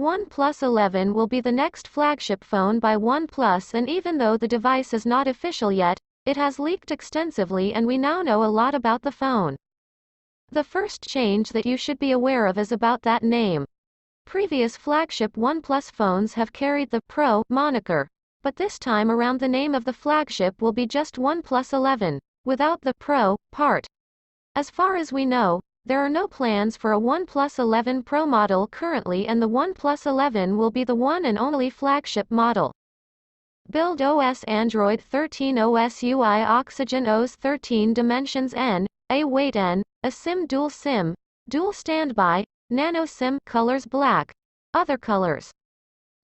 OnePlus 11 will be the next flagship phone by OnePlus, and even though the device is not official yet, it has leaked extensively and we now know a lot about the phone. The first change that you should be aware of is about that name. Previous flagship OnePlus phones have carried the Pro moniker, but this time around the name of the flagship will be just OnePlus 11, without the Pro part. As far as we know, there are no plans for a OnePlus 11 Pro model currently, and the OnePlus 11 will be the one and only flagship model. Build OS Android 13 OS UI Oxygen OS 13 Dimensions N, A weight N, a SIM dual standby, nano SIM, colors black. Other colors.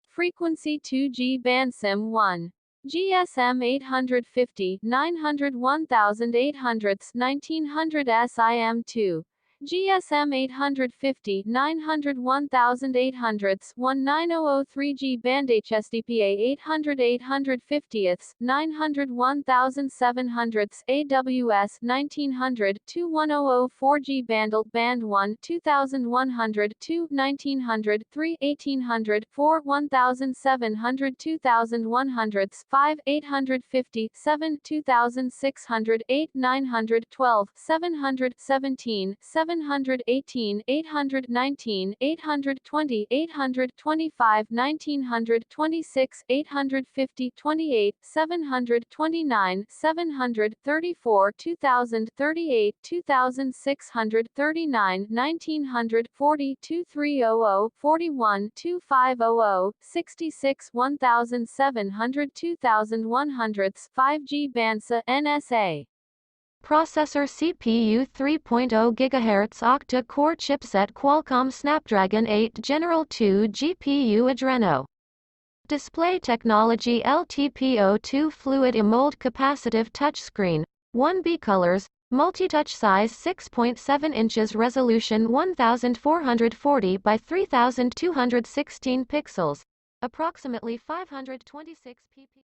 Frequency 2G band SIM 1. GSM 850, 900 1800, 1900 SIM 2. GSM 850, 900 1800, 1900 3G band HSDPA 800 850, 900 1700, AWS 1900, 2100 4G band 1 2100, 2 1900, 3 1800, 4 1700, 2100, 5 850, 7 2600, 8 912, 717, 718, 819, 820, 825, 1926, 850, 28, 729, 734, 2038, 2639, 1940, 2300, 41, 2500, 66, 1700, 2100, 5G bandsa NSA. Processor CPU 3.0 GHz octa-core chipset Qualcomm Snapdragon 8 General 2 GPU Adreno. Display technology LTPO2 Fluid Emold Capacitive Touchscreen, 1B colors, multi-touch size 6.7 inches, resolution 1440 by 3216 pixels, approximately 526 pp.